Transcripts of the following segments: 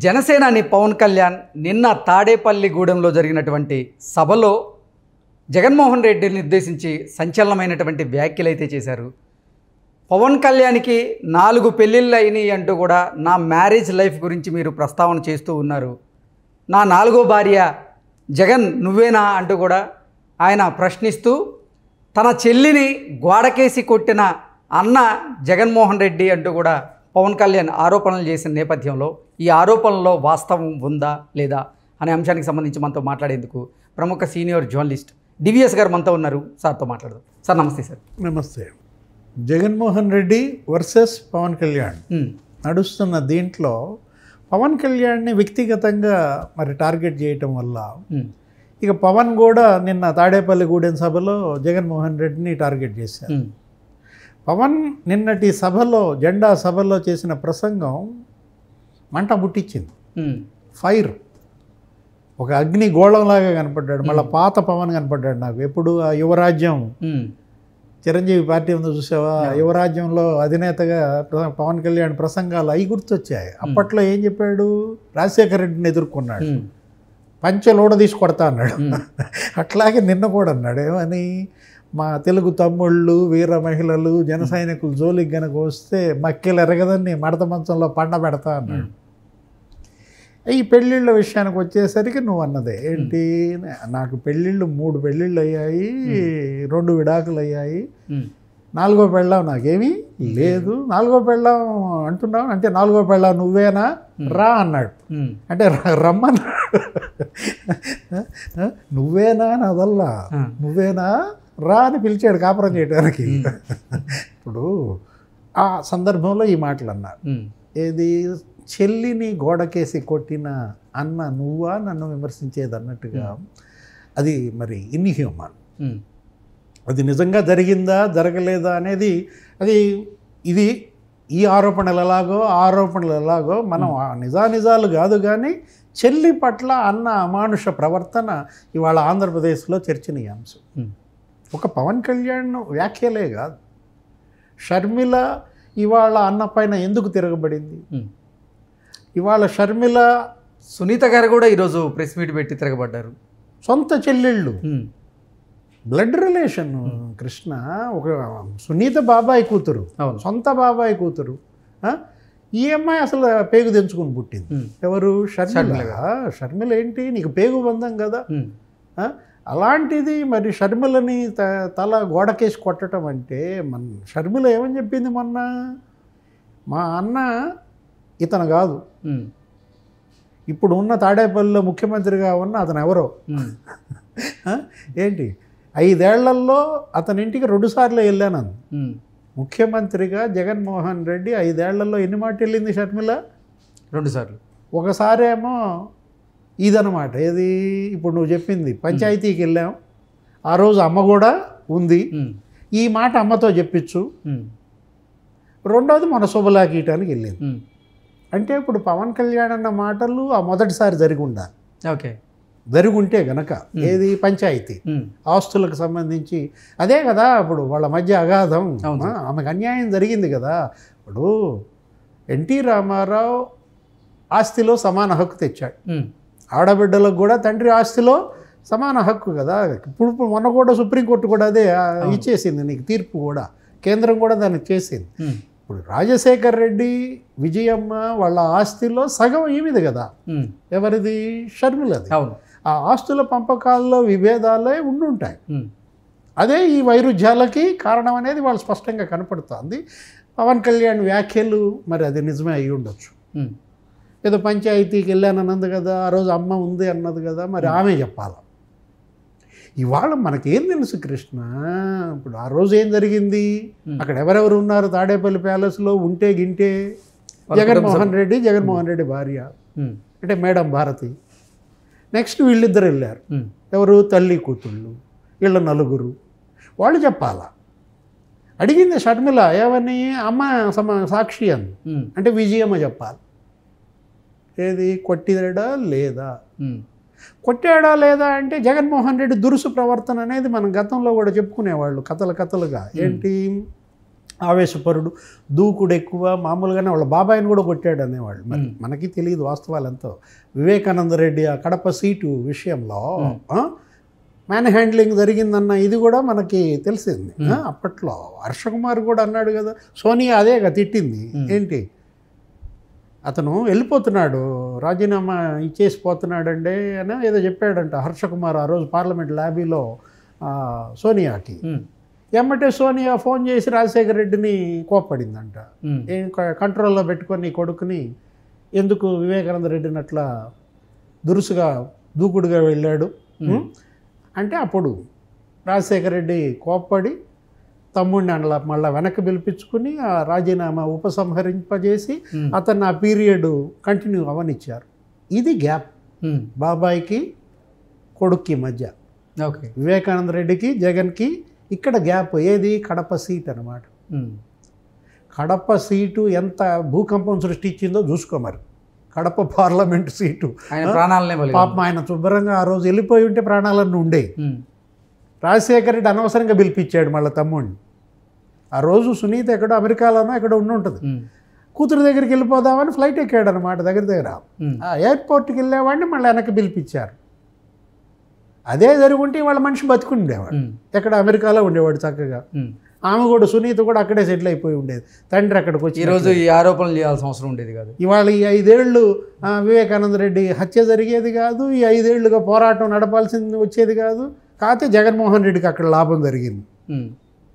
జనసేనాని పవన్ కళ్యాణ్ నిన్న తాడేపల్లిగూడెంలో జరిగినటువంటి సభలో జగన్మోహన్ రెడ్డిని నిర్దేశించి సంచలనమైనటువంటి వ్యాఖ్యలు అయితే చేశారు. పవన్ కళ్యాణ్కి 4 పెళ్ళిళ్ళు అయినాయి అంటూ కూడా నా మ్యారేజ్ లైఫ్ గురించి మీరు ప్రస్తావన చేస్తూ ఉన్నారు. నా 4వ భార్య జగన్ నువ్వేనా అంటూ కూడా ఆయన ప్రశ్నిస్తూ తన చెల్లిని గోడకేసి కొట్టిన అన్న జగన్మోహన్ రెడ్డి అంటూ కూడా పవన్ కళ్యాణ్ ఆరోపణలు చేసిన నేపథ్యంలో ఈ ఆరోపణలో వాస్తవం ఉందా లేదా అనే అంశానికి సంబంధించి మనతో మాట్లాడేందుకు ప్రముఖ సీనియర్ జర్నలిస్ట్ డివిఎస్ గారు మనతో ఉన్నారు. సార్తో మాట్లాడదాం. సార్ నమస్తే. సార్ నమస్తే. జగన్మోహన్ రెడ్డి వర్సెస్ పవన్ కళ్యాణ్ నడుస్తున్న దీంట్లో పవన్ కళ్యాణ్ని వ్యక్తిగతంగా మరి టార్గెట్ చేయటం వల్ల ఇక పవన్ కూడా నిన్న తాడేపల్లిగూడెం సభలో జగన్మోహన్ రెడ్డిని టార్గెట్ చేశారు. పవన్ నిన్నటి సభలో జెండా సభలో చేసిన ప్రసంగం మంట ముట్టించింది. ఫైర్, ఒక అగ్ని గోళంలాగా కనపడ్డాడు. మళ్ళీ పాత పవన్ కనపడ్డాడు నాకు. ఎప్పుడు ఆ యువరాజ్యం చిరంజీవి పార్టీ ఉందో చూసావా, యువరాజ్యంలో అధినేతగా పవన్ కళ్యాణ్ ప్రసంగాలు అవి గుర్తొచ్చాయి. అప్పట్లో ఏం చెప్పాడు, రాజశేఖర రెడ్డిని ఎదుర్కొన్నాడు, పంచెలోడ తీసి కొడతా అన్నాడు. అట్లాగే నిన్న కూడా అన్నాడు, ఏమని, మా తెలుగు తమ్ముళ్ళు వీర మహిళలు జన సైనికులు జోలికి గనక వస్తే మక్కెలు ఎరగదని మడత మంచంలో పండ పెడతా అన్నాడు. ఈ పెళ్ళిళ్ళ విషయానికి వచ్చేసరికి నువ్వు అన్నదే ఏంటి, నాకు పెళ్ళిళ్ళు 3 పెళ్ళిళ్ళు అయ్యాయి, 2 విడాకులు అయ్యాయి, 4వ పెళ్ళాం నాకేమీ లేదు. 4వ పెళ్ళాం అంటున్నావు అంటే 4వ పెళ్ళాం నువ్వేనా రా అన్నాడు. అంటే రమ్మన్నాడు. నువ్వేనా నదల్లా, నువ్వేనా రా అని పిలిచాడు కాపురం చేయడానికి. ఇప్పుడు ఆ సందర్భంలో ఈ మాటలు అన్నారు. ఏది, చెల్లిని గోడకేసి కొట్టిన అన్న నువ్వా నన్ను విమర్శించేది అన్నట్టుగా. అది మరి ఇన్హ్యూమన్. అది నిజంగా జరిగిందా జరగలేదా అనేది ఇది ఈ ఆరోపణలు ఎలాగో మనం నిజాలు కాదు. కానీ చెల్లి పట్ల అన్న అమానుష ప్రవర్తన ఇవాళ ఆంధ్రప్రదేశ్లో చర్చనీయాంశం. ఒక పవన్ కళ్యాణ్ వ్యాఖ్యలే కాదు, షర్మిల ఇవాళ అన్న పైన ఎందుకు తిరగబడింది. ఇవాళ షర్మిల, సునీత గారు కూడా ఈరోజు ప్రెస్ మీట్ పెట్టి తిరగబడ్డారు. సొంత చెల్లెళ్ళు, బ్లడ్ రిలేషన్. కృష్ణ ఒక సునీత బాబాయ్ కూతురు, సొంత బాబాయ్ కూతురు. ఈ అమ్మాయి అసలు పేగు తెంచుకుని పుట్టింది. ఎవరు, షర్మిల ఏంటి నీకు పేగు బంధం కదా. అలాంటిది మరి షర్మిలని తల గోడకేసి కొట్టడం అంటే, షర్మిల ఏమని చెప్పింది మొన్న, మా అన్న ఇతను కాదు, ఇప్పుడు ఉన్న తాడేపల్లిలో ముఖ్యమంత్రిగా ఉన్న అతను ఎవరో. ఏంటి, 5 ఏళ్లలో అతని ఇంటికి 2 సార్లు వెళ్ళాను. ముఖ్యమంత్రిగా జగన్మోహన్ రెడ్డి 5 ఏళ్లలో ఎన్ని మాట వెళ్ళింది షర్మిల? 2 సార్లు. ఒకసారేమో ఇదనమాట, ఏది ఇప్పుడు నువ్వు చెప్పింది, పంచాయతీకి వెళ్ళాం, ఆ రోజు అమ్మ కూడా ఉంది, ఈ మాట అమ్మతో చెప్పించు. రెండవది మన శుభలాకీయటానికి వెళ్ళింది. అంటే ఇప్పుడు పవన్ కళ్యాణ్ అన్న మాటలు ఆ మొదటిసారి జరిగి ఉండాలి. ఓకే, జరిగి ఉంటే గనక ఏది, పంచాయతీ ఆస్తులకు సంబంధించి అదే కదా. ఇప్పుడు వాళ్ళ మధ్య అగాధం, ఆమెకు అన్యాయం జరిగింది కదా. ఇప్పుడు ఎన్టీ రామారావు ఆస్తిలో సమాన హక్కు తెచ్చాడు, ఆడబిడ్డలకు కూడా తండ్రి ఆస్తిలో సమాన హక్కు కదా. ఇప్పుడు మొన్న కూడా సుప్రీంకోర్టు కూడా అదే ఇచ్చేసింది నీకు తీర్పు కూడా, కేంద్రం కూడా దాన్ని చేసింది. ఇప్పుడు రాజశేఖర్ రెడ్డి, విజయమ్మ వాళ్ళ ఆస్తిలో సగం ఈమెది కదా. ఎవరిది? షర్మిలది. ఆ ఆస్తుల పంపకాల్లో విభేదాలే ఉండుంటాయి. అదే ఈ వైరుధ్యాలకి కారణం అనేది వాళ్ళు స్పష్టంగా కనపడుతుంది. పవన్ కళ్యాణ్ వ్యాఖ్యలు మరి అది నిజమే అయి ఉండొచ్చు. ఏదో పంచాయతీకి వెళ్ళానన్నది కదా, ఆ రోజు అమ్మ ఉంది అన్నది కదా, మరి ఆమె చెప్పాలి. ఇవాళ మనకేం తెలుసు కృష్ణ, ఇప్పుడు ఆ రోజు ఏం జరిగింది, అక్కడ ఎవరెవరు ఉన్నారు తాడేపల్లి ప్యాలెస్లో ఉంటే గింటే, జగన్మోహన్ రెడ్డి భార్య అంటే మేడం భారతి, నెక్స్ట్ వీళ్ళిద్దరు వెళ్ళారు, ఎవరు, తల్లి కూతుళ్ళు, వీళ్ళ 4. వాళ్ళు చెప్పాలా. అడిగింది షర్మిల ఏమని, అమ్మ సాక్షి అని, అంటే విజయమ్మ చెప్పాలి. ఏది, కొట్టాడా లేదా అంటే జగన్మోహన్ రెడ్డి దురుసు ప్రవర్తన అనేది మనం గతంలో కూడా చెప్పుకునేవాళ్ళు కథలుగా. ఏంటి, ఆవేశపరుడు, దూకుడు ఎక్కువ, మామూలుగానే వాళ్ళ బాబాయిని కూడా కొట్టాడు అనేవాళ్ళు. మరి మనకి తెలియదు వాస్తవాలంతా. వివేకానంద రెడ్డి ఆ కడప సీటు విషయంలో మ్యాన్ హ్యాండ్లింగ్ జరిగిందన్న ఇది కూడా మనకి తెలిసింది. అప్పట్లో హర్షకుమార్ కూడా అన్నాడు కదా, సోనియా అదేగా తిట్టింది, ఏంటి అతను వెళ్ళిపోతున్నాడు, రాజీనామా ఇచ్చేసిపోతున్నాడండి అని ఏదో చెప్పాడంట హర్షకుమార్ ఆ రోజు పార్లమెంట్ లాబీలో సోనియాకి. ఎమ్మటే సోనియా ఫోన్ చేసి రాజశేఖర రెడ్డిని కోప్పడిందంట. ఏం కంట్రోల్లో పెట్టుకొని కొడుకుని ఎందుకు వివేకానంద రెడ్డిని అట్లా దురుసుగా దూకుడుగా వెళ్ళాడు అంటే, అప్పుడు రాజశేఖర రెడ్డి కోప్పడి తమ్ముడిని అట్లా మళ్ళీ వెనక్కి పిలిపించుకుని ఆ రాజీనామా ఉపసంహరింపజేసి అతన్ని ఆ పీరియడ్ కంటిన్యూ అవనిచ్చారు. ఇది గ్యాప్ బాబాయికి కొడుక్కి మధ్య, వివేకానంద రెడ్డికి జగన్కి ఇక్కడ గ్యాప్. ఏది? కడప సీట్ అన్నమాట. కడప సీటు ఎంత భూకంపం సృష్టించిందో చూసుకో మరి. కడప పార్లమెంట్ సీటు పాపం ఆయన శుభ్రంగా ఆ రోజు వెళ్ళిపోయి ఉంటే ప్రాణాలన్నీ ఉండేవి. రాజశేఖర రెడ్డి అనవసరంగా పిలిపించాడు మళ్ళీ తమ్ముడిని. ఆ రోజు సునీత ఎక్కడో అమెరికాలోనో ఎక్కడో ఉండి కూతురు దగ్గరికి వెళ్ళిపోదామని ఫ్లైట్ ఎక్కాడు అనమాట. దగ్గర ఆ ఎయిర్పోర్ట్కి వెళ్ళేవాడిని మళ్ళీ వెనక్కి పిలిపించారు. అదే జరుగుంటే వాళ్ళ మనిషి బతుకుండేవాడు, ఎక్కడ అమెరికాలో ఉండేవాడు చక్కగా. ఆమె కూడా సునీత కూడా అక్కడే సెటిల్ అయిపోయి ఉండేది. తండ్రి అక్కడికి వచ్చి ఈరోజు ఈ ఆరోపణలు చేయాల్సిన అవసరం ఉండేది కాదు. ఇవాళ ఈ 5 ఏళ్ళు వివేకానంద రెడ్డి హత్య జరిగేది కాదు, ఈ 5 ఏళ్ళుగా పోరాటం నడపాల్సింది వచ్చేది కాదు. కాకపోతే జగన్మోహన్ రెడ్డికి అక్కడ లాభం జరిగింది,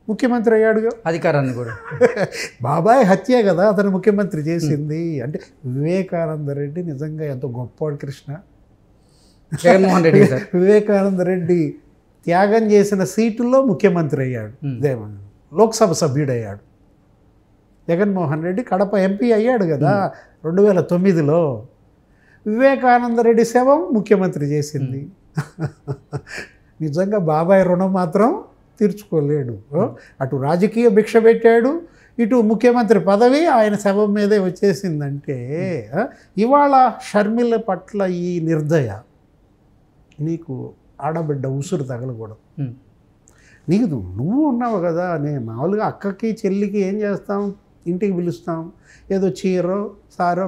ముఖ్యమంత్రి అయ్యాడుగా, అధికారాన్ని కూడా. బాబాయ్ హత్యే కదా అతను ముఖ్యమంత్రి చేసింది. అంటే వివేకానంద రెడ్డి నిజంగా ఎంతో గొప్పవాడు కృష్ణ. జగన్మోహన్ రెడ్డి వివేకానంద రెడ్డి త్యాగం చేసిన సీటుల్లో ముఖ్యమంత్రి అయ్యాడు, లోక్సభ సభ్యుడయ్యాడు. జగన్మోహన్ రెడ్డి కడప ఎంపీ అయ్యాడు కదా 2009లో. వివేకానంద రెడ్డి శవం ముఖ్యమంత్రి చేసింది. నిజంగా బాబాయ్ రుణం మాత్రం తీర్చుకోలేడు. అటు రాజకీయ భిక్ష పెట్టాడు, ఇటు ముఖ్యమంత్రి పదవి ఆయన శవం మీదే వచ్చేసిందంటే, ఇవాళ షర్మిల పట్ల ఈ నిర్దయ, నీకు ఆడబిడ్డ ఉసురు తగలకూడదు. నీకు నువ్వు ఉన్నావు కదా, నేను మామూలుగా అక్కకి చెల్లికి ఏం చేస్తాం, ఇంటికి పిలుస్తాం, ఏదో చీరో సారో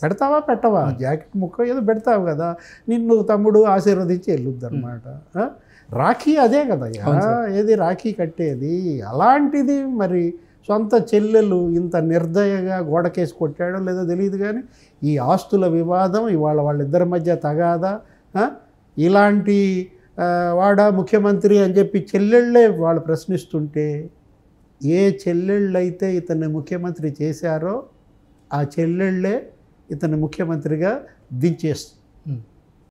పెడతావా పెట్టవా, జాకెట్ ముక్క ఏదో పెడతావు కదా, నిన్ను తమ్ముడు ఆశీర్వదించి వెళ్ళొద్దు అనమాట. రాఖీ అదే కదా, ఏది రాఖీ కట్టేది. అలాంటిది మరి సొంత చెల్లెలు ఇంత నిర్దయగా గోడకేసి కొట్టాడో లేదో తెలియదు. కానీ ఈ ఆస్తుల వివాదం ఇవాళ వాళ్ళిద్దరి మధ్య తగాదా, ఇలాంటి వాడా ముఖ్యమంత్రి అని చెప్పి చెల్లెళ్ళే వాళ్ళు ప్రశ్నిస్తుంటే, ఏ చెల్లెళ్ళైతే ఇతన్ని ముఖ్యమంత్రి చేశారో ఆ చెల్లెళ్ళే ఇతన్ని ముఖ్యమంత్రిగా దించేస్తుంది.